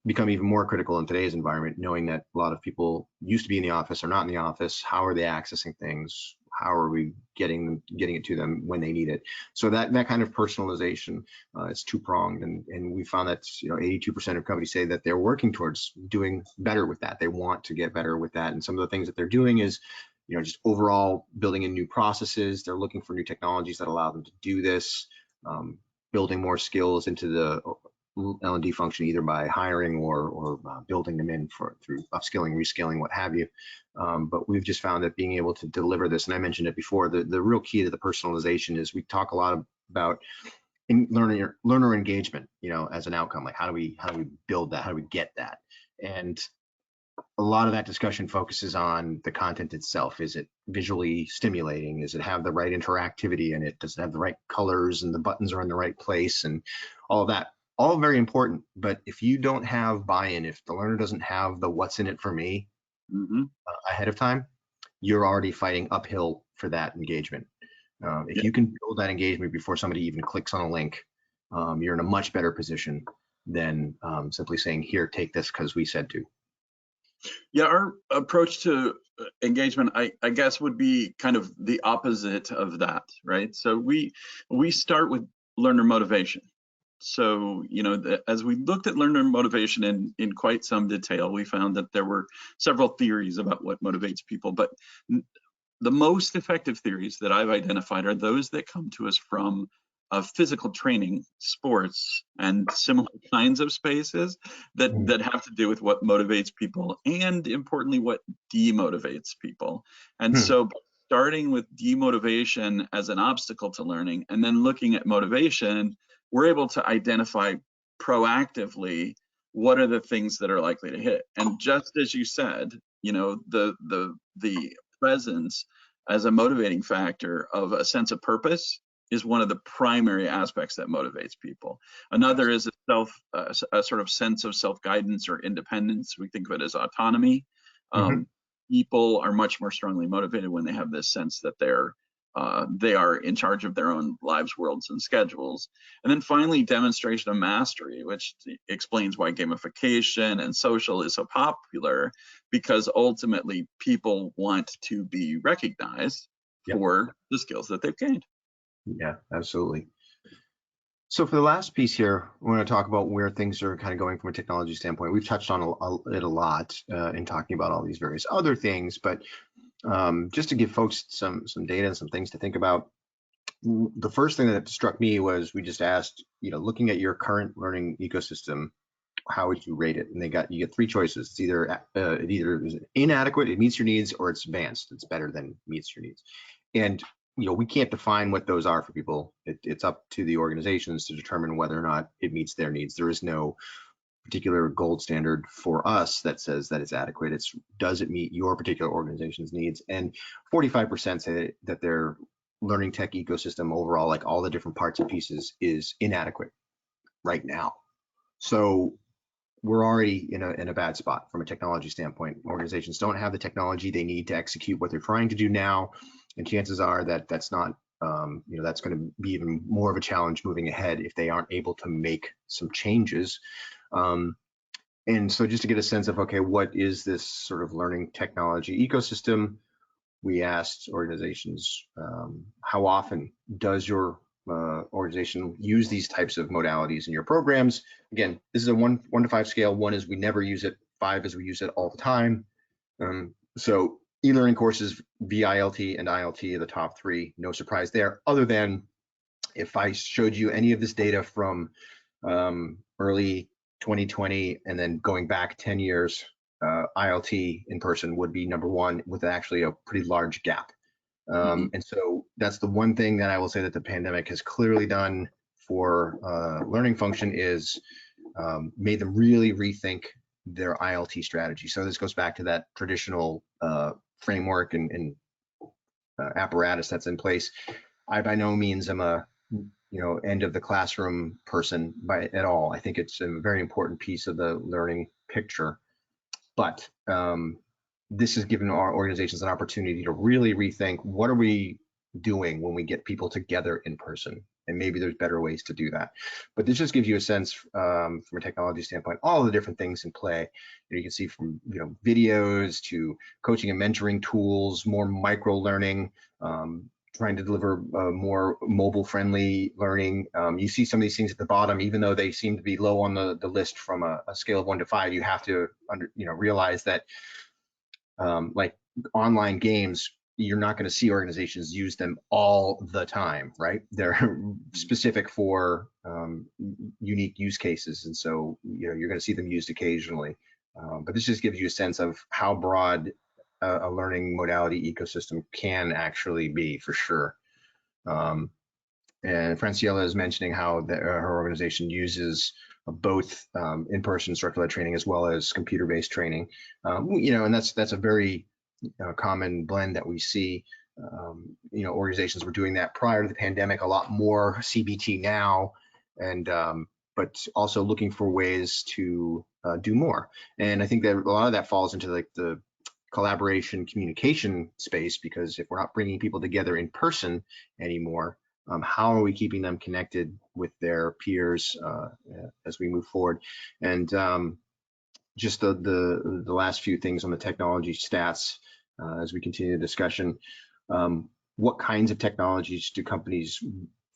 become even more critical in today's environment, knowing that a lot of people used to be in the office or not in the office. How are they accessing things? How are we getting it to them when they need it? So that kind of personalization is two-pronged, and we found that, you know, 82% of companies say that they're working towards doing better with that. They want to get better with that, and some of the things that they're doing is, you know, just overall building in new processes. They're looking for new technologies that allow them to do this, building more skills into the L&D function, either by hiring or building them in through upskilling, reskilling, what have you. But we've just found that being able to deliver this, and I mentioned it before, the real key to the personalization is we talk a lot about learner engagement, you know, as an outcome. Like, how do we build that? How do we get that? And a lot of that discussion focuses on the content itself. Is it visually stimulating? Does it have the right interactivity in it? Does it have the right colors, and the buttons are in the right place, and all of that? All very important. But if you don't have buy-in, if the learner doesn't have the what's in it for me ahead of time, you're already fighting uphill for that engagement. If you can build that engagement before somebody even clicks on a link, you're in a much better position than simply saying, here, take this because we said to. Yeah, our approach to engagement, I guess, would be kind of the opposite of that, right? So we start with learner motivation. So, you know, as we looked at learner motivation in quite some detail, we found that there were several theories about what motivates people, but the most effective theories that I've identified are those that come to us from of physical training, sports, and similar kinds of spaces that have to do with what motivates people and, importantly, what demotivates people. And so starting with demotivation as an obstacle to learning and then looking at motivation, we're able to identify proactively what are the things that are likely to hit. And just as you said, you know, the presence as a motivating factor of a sense of purpose is one of the primary aspects that motivates people. Another is a sort of sense of self-guidance or independence. We think of it as autonomy. People are much more strongly motivated when they have this sense that they are in charge of their own lives, worlds, and schedules. And then finally, demonstration of mastery, which explains why gamification and social is so popular, because ultimately people want to be recognized for the skills that they've gained. Yeah, absolutely. So for the last piece here, we're going to talk about where things are kind of going from a technology standpoint. We've touched on it a lot in talking about all these various other things, but just to give folks some data and some things to think about, the first thing that struck me was we just asked, you know, looking at your current learning ecosystem, how would you rate it? And you get three choices. It's either inadequate, it meets your needs, or it's advanced, it's better than meets your needs. And you know, we can't define what those are for people. It's up to the organizations to determine whether or not it meets their needs. There is no particular gold standard for us that says that it's adequate. It's, does it meet your particular organization's needs? And 45% say that their learning tech ecosystem overall, like all the different parts and pieces, is inadequate right now. So we're already in a bad spot from a technology standpoint. Organizations don't have the technology they need to execute what they're trying to do now, and chances are that that's not, you know, that's going to be even more of a challenge moving ahead if they aren't able to make some changes. And so just to get a sense of, okay, what is this sort of learning technology ecosystem? We asked organizations, how often does your organization use these types of modalities in your programs? Again, this is a 1 to 5 scale. 1 is we never use it. 5 is we use it all the time. So e-learning courses, VILT and ILT are the top 3. No surprise there, other than if I showed you any of this data from early 2020 and then going back 10 years, ILT in person would be number 1 with actually a pretty large gap. And so that's the one thing that I will say that the pandemic has clearly done for learning function is made them really rethink their ILT strategy. So this goes back to that traditional framework and apparatus that's in place. I by no means am a end of the classroom person at all. I think it's a very important piece of the learning picture, but this has given our organizations an opportunity to really rethink what are we doing when we get people together in person, and maybe there's better ways to do that. But this just gives you a sense from a technology standpoint, all the different things in play. You can see from videos to coaching and mentoring tools, more micro learning, trying to deliver more mobile-friendly learning. You see some of these things at the bottom, even though they seem to be low on the list from a scale of 1 to 5. You have to realize that like online games, you're not going to see organizations use them all the time, right? They're specific for unique use cases, and so you're going to see them used occasionally. But this just gives you a sense of how broad a learning modality ecosystem can actually be, for sure. And Franciella is mentioning how her organization uses both in-person instructor-led training as well as computer-based training. And that's a very common blend that we see. Organizations were doing that prior to the pandemic, a lot more CBT now, and but also looking for ways to do more. And I think that a lot of that falls into like the collaboration communication space, because if we're not bringing people together in person anymore, how are we keeping them connected with their peers as we move forward? And just the last few things on the technology stats as we continue the discussion. What kinds of technologies do companies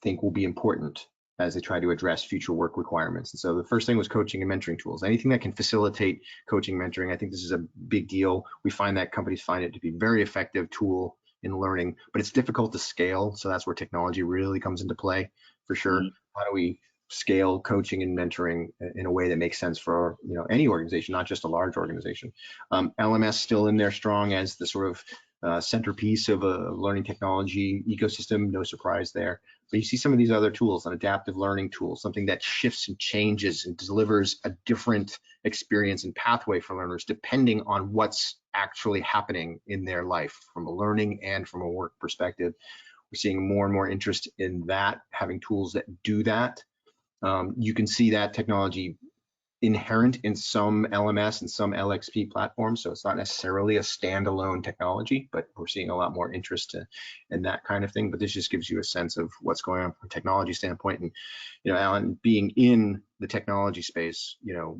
think will be important as they try to address future work requirements? And so the first thing was coaching and mentoring tools. Anything that can facilitate coaching, mentoring, I think this is a big deal. We find that companies find it to be a very effective tool in learning, but it's difficult to scale. So that's where technology really comes into play for sure. How do we scale coaching and mentoring in a way that makes sense for any organization, not just a large organization? LMS still in there strong as the sort of centerpiece of a learning technology ecosystem, no surprise there. But you see some of these other tools, an adaptive learning tool, something that shifts and changes and delivers a different experience and pathway for learners depending on what's actually happening in their life from a learning and from a work perspective. We're seeing more and more interest in that, having tools that do that. You can see that technology inherent in some LMS and some LXP platforms, so it's not necessarily a standalone technology, but we're seeing a lot more interest in that kind of thing. But this just gives you a sense of what's going on from a technology standpoint. And Alan, being in the technology space, are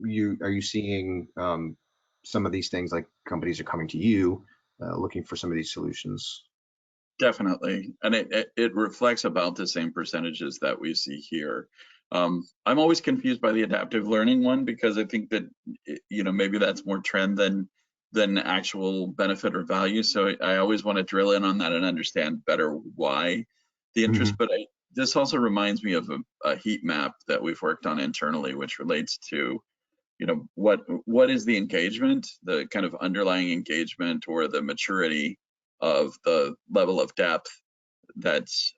you seeing some of these things, like companies are coming to you looking for some of these solutions? Definitely, and it reflects about the same percentages that we see here. I'm always confused by the adaptive learning one, because I think that maybe that's more trend than actual benefit or value. So I always want to drill in on that and understand better why the interest. But this also reminds me of a heat map that we've worked on internally, which relates to what is the engagement, the kind of underlying engagement or the maturity of the level of depth that's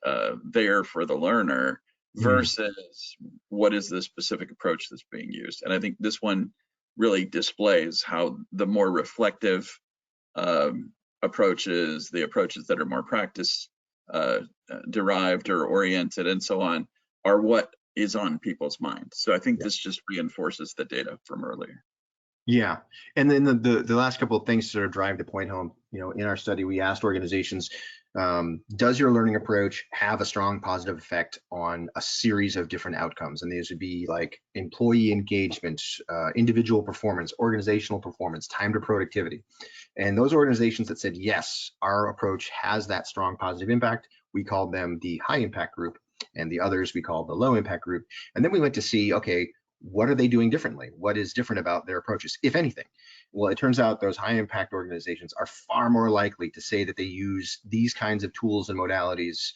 there for the learner versus what is the specific approach that's being used. And I think this one really displays how the more reflective approaches, the approaches that are more practice derived or oriented and so on, are what is on people's minds. So I think this just reinforces the data from earlier. Yeah, and then the last couple of things to sort of drive the point home, in our study, we asked organizations, does your learning approach have a strong positive effect on a series of different outcomes? And these would be like employee engagement, individual performance, organizational performance, time to productivity. And those organizations that said, yes, our approach has that strong positive impact, we called them the high impact group, and the others we called the low impact group. And then we went to see, okay, what are they doing differently? What is different about their approaches, if anything? Well, it turns out those high impact organizations are far more likely to say that they use these kinds of tools and modalities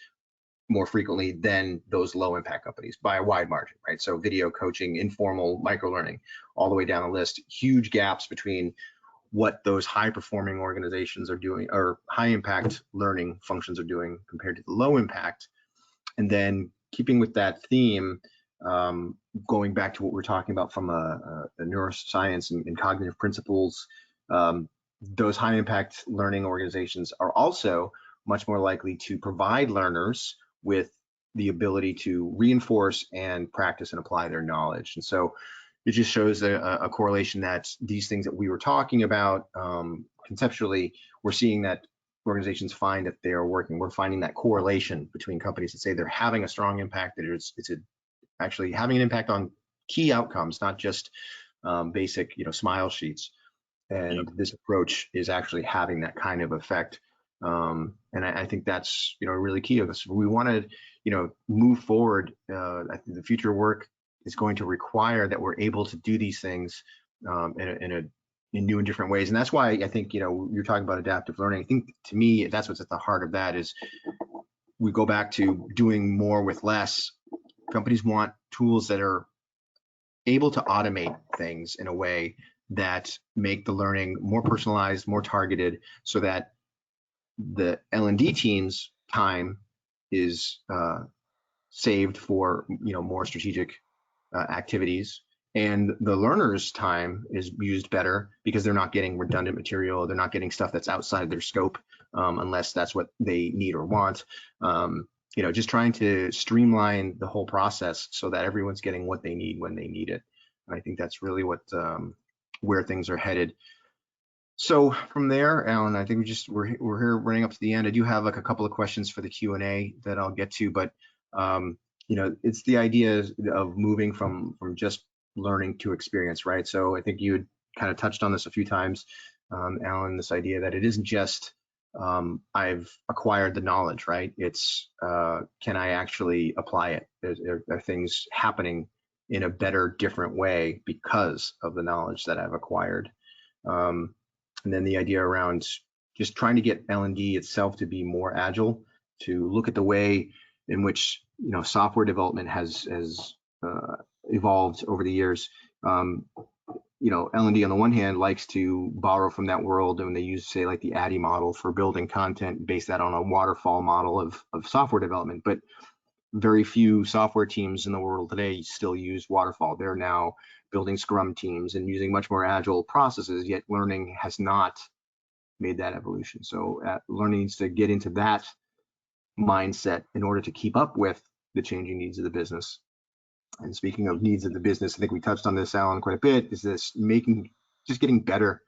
more frequently than those low impact companies by a wide margin, right? So video coaching, informal micro learning, all the way down the list, huge gaps between what those high performing organizations are doing or high impact learning functions are doing compared to the low impact. And then keeping with that theme, going back to what we're talking about from a neuroscience and cognitive principles, those high impact learning organizations are also much more likely to provide learners with the ability to reinforce and practice and apply their knowledge. And so it just shows a correlation that these things that we were talking about conceptually, we're seeing that organizations find that they are working. We're finding that correlation between companies that say they're having a strong impact, that it's actually having an impact on key outcomes, not just basic, smile sheets. And this approach is actually having that kind of effect. And I think that's, really key of this. We want to, move forward. I think the future work is going to require that we're able to do these things in new and different ways. And that's why I think, you're talking about adaptive learning. I think to me, that's what's at the heart of that is we go back to doing more with less. Companies want tools that are able to automate things in a way that make the learning more personalized, more targeted, so that the L&D team's time is saved for more strategic activities, and the learner's time is used better because they're not getting redundant material, they're not getting stuff that's outside their scope unless that's what they need or want. Just trying to streamline the whole process so that everyone's getting what they need when they need it. And I think that's really what where things are headed. So from there, Alan, I think we're here running up to the end. I do have like a couple of questions for the Q&A that I'll get to, but it's the idea of moving from just learning to experience, right? So I think you had kind of touched on this a few times, Alan, this idea that it isn't just I've acquired the knowledge, right? It's can I actually apply it? Are things happening in a better, different way because of the knowledge that I've acquired? And then the idea around just trying to get L&D itself to be more agile, to look at the way in which software development has evolved over the years. L&D on the one hand likes to borrow from that world, and they use, say, like the ADDIE model for building content, base that on a waterfall model of software development. But very few software teams in the world today still use waterfall. They're now building Scrum teams and using much more agile processes, yet learning has not made that evolution. So learning needs to get into that mindset in order to keep up with the changing needs of the business. And speaking of needs of the business, I think we touched on this, Alan, quite a bit, is this just getting better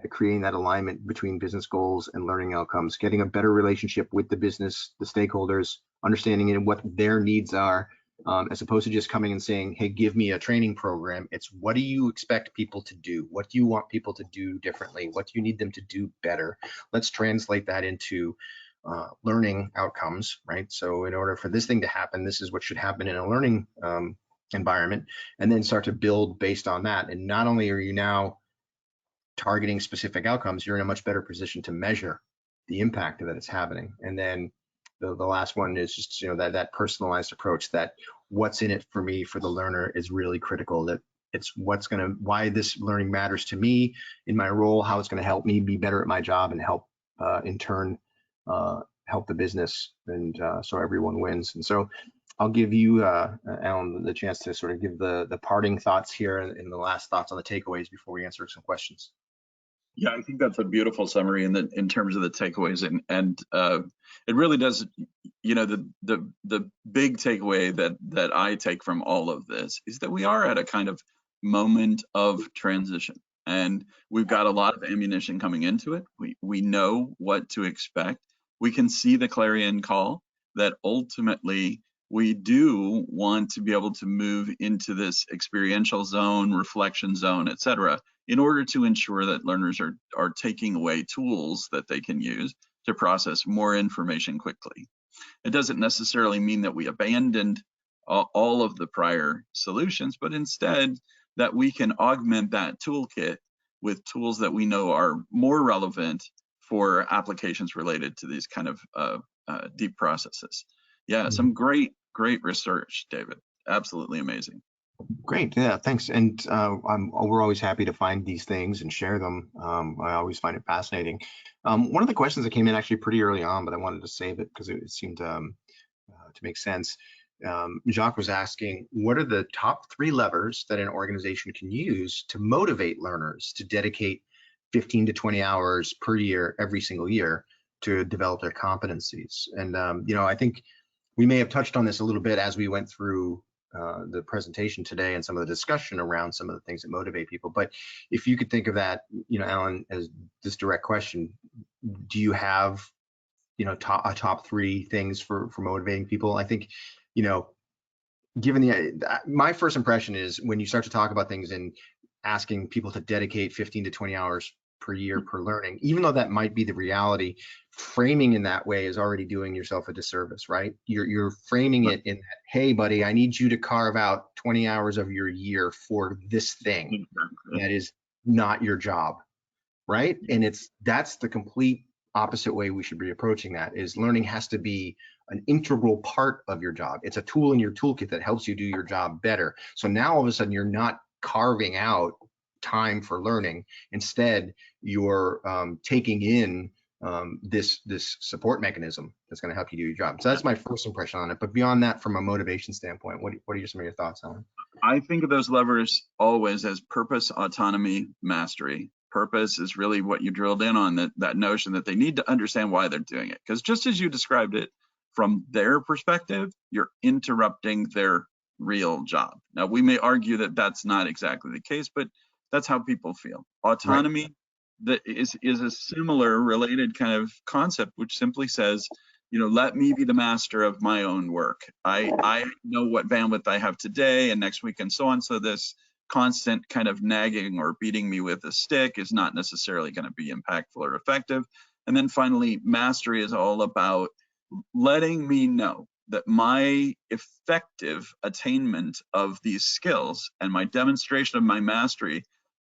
at creating that alignment between business goals and learning outcomes, getting a better relationship with the business, the stakeholders, understanding what their needs are, as opposed to just coming and saying, hey, give me a training program. It's what do you expect people to do? What do you want people to do differently? What do you need them to do better? Let's translate that into learning outcomes, right? So in order for this thing to happen, this is what should happen in a learning environment, and then start to build based on that. And not only are you now targeting specific outcomes, you're in a much better position to measure the impact that it's happening. And then the last one is just that personalized approach, that what's in it for me, for the learner, is really critical. That it's why this learning matters to me in my role, how it's going to help me be better at my job, and help in turn help the business, and so everyone wins. And so I'll give you, Alan, the chance to sort of give the parting thoughts here and the last thoughts on the takeaways before we answer some questions. Yeah, I think that's a beautiful summary in terms of the takeaways, and it really does. The big takeaway that I take from all of this is that we are at a kind of moment of transition, and we've got a lot of ammunition coming into it. We know what to expect. We can see the clarion call that ultimately we do want to be able to move into this experiential zone, reflection zone, et cetera, in order to ensure that learners are taking away tools that they can use to process more information quickly. It doesn't necessarily mean that we abandoned all of the prior solutions, but instead that we can augment that toolkit with tools that we know are more relevant for applications related to these kind of deep processes. Yeah, some great research, David. Absolutely amazing. Great, yeah, thanks. And we're always happy to find these things and share them. I always find it fascinating. One of the questions that came in actually pretty early on, but I wanted to save it because it seemed to make sense. Jacques was asking, what are the top 3 levers that an organization can use to motivate learners to dedicate 15 to 20 hours per year, every single year, to develop their competencies? And I think we may have touched on this a little bit as we went through the presentation today and some of the discussion around some of the things that motivate people. But if you could think of that, Alan, as this direct question, do you have, top 3 things for motivating people? I think, given my first impression is when you start to talk about things and asking people to dedicate 15 to 20 hours per year per learning, even though that might be the reality, framing in that way is already doing yourself a disservice, right? You're framing it in that, hey, buddy, I need you to carve out 20 hours of your year for this thing that is not your job, right? And that's the complete opposite way we should be approaching that. Is learning has to be an integral part of your job. It's a tool in your toolkit that helps you do your job better. So now all of a sudden you're not carving out time for learning. Instead, you're taking in this support mechanism that's going to help you do your job. So that's my first impression on it. But beyond that, from a motivation standpoint, what are some of your thoughts on it? I think of those levers always as purpose, autonomy, mastery. Purpose is really what you drilled in on, that notion that they need to understand why they're doing it. Because just as you described it, from their perspective, you're interrupting their real job. Now, we may argue that that's not exactly the case, but that's how people feel. Autonomy, right, that is a similar related kind of concept, which simply says, let me be the master of my own work. I know what bandwidth I have today and next week and so on. So this constant kind of nagging or beating me with a stick is not necessarily going to be impactful or effective. And then finally, mastery is all about letting me know that my effective attainment of these skills and my demonstration of my mastery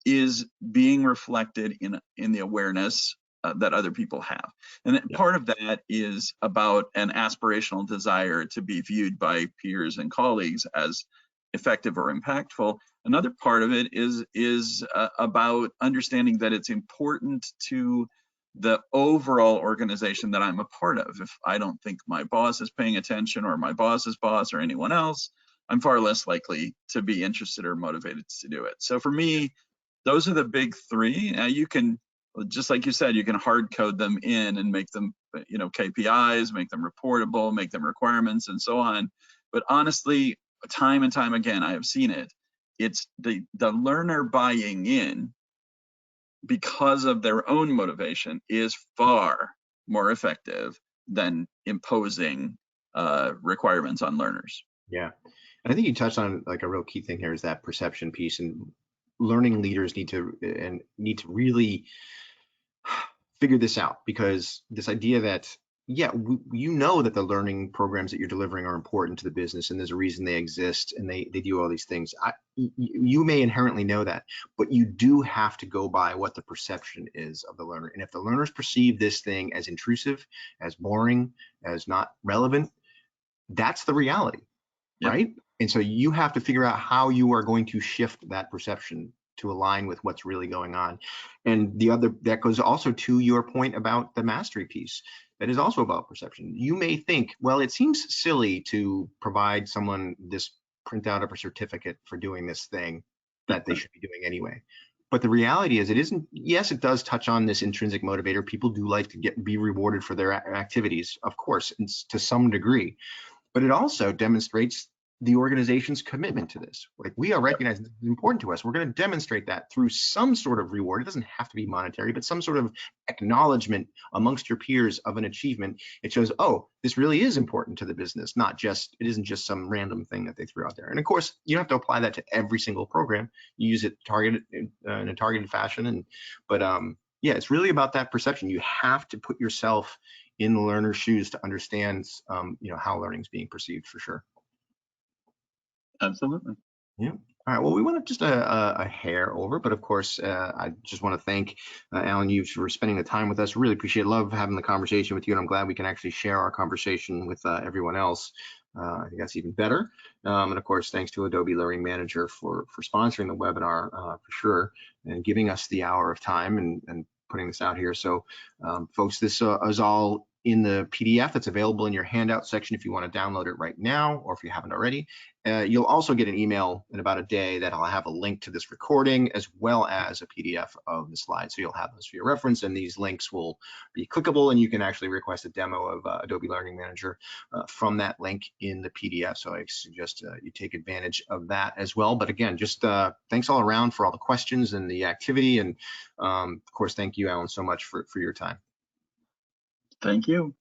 is being reflected in the awareness that other people have. And part of that is about an aspirational desire to be viewed by peers and colleagues as effective or impactful. Another part of it is about understanding that it's important to the overall organization that I'm a part of. If I don't think my boss is paying attention, or my boss's boss, or anyone else, I'm far less likely to be interested or motivated to do it. So for me, those are the big three. Now you can, just like you said, you can hard code them in and make them, KPIs, make them reportable, make them requirements, and so on. But honestly, time and time again, I have seen it. It's the learner buying in because of their own motivation is far more effective than imposing requirements on learners. Yeah, and I think you touched on like a real key thing here is that perception piece, and learning leaders need to really figure this out, because this idea that you know that the learning programs that you're delivering are important to the business, and there's a reason they exist, and they do all these things. You may inherently know that, but you do have to go by what the perception is of the learner. And if the learners perceive this thing as intrusive, as boring, as not relevant, that's the reality. Yep. Right? And so you have to figure out how you are going to shift that perception to align with what's really going on. And that goes also to your point about the mastery piece. That is also about perception. You may think, well, it seems silly to provide someone this printout of a certificate for doing this thing that they should be doing anyway. But the reality is, it isn't. Yes, it does touch on this intrinsic motivator. People do like to be rewarded for their activities, of course, to some degree. But it also demonstrates the organization's commitment to this. Like, we are recognizing this is important to us. We're going to demonstrate that through some sort of reward. It doesn't have to be monetary, but some sort of acknowledgement amongst your peers of an achievement. It shows, oh, this really is important to the business, it isn't just some random thing that they threw out there. And of course, you don't have to apply that to every single program. You use it targeted in a targeted fashion. But yeah, it's really about that perception. You have to put yourself in the learner's shoes to understand, how learning is being perceived, for sure. Absolutely. Yeah. All right. Well, we went up just a hair over, but of course, I just want to thank Alan, you for spending the time with us. Really appreciate it. Love having the conversation with you, and I'm glad we can actually share our conversation with everyone else. I think that's even better. And of course, thanks to Adobe Learning Manager for sponsoring the webinar, for sure, and giving us the hour of time and putting this out here. So folks, this is all in the PDF that's available in your handout section if you want to download it right now, or if you haven't already. You'll also get an email in about a day that I'll have a link to this recording as well as a PDF of the slides. So you'll have those for your reference, and these links will be clickable, and you can actually request a demo of Adobe Learning Manager from that link in the PDF. So I suggest you take advantage of that as well. But again, just thanks all around for all the questions and the activity. And of course, thank you, Alan, so much for your time. Thank you.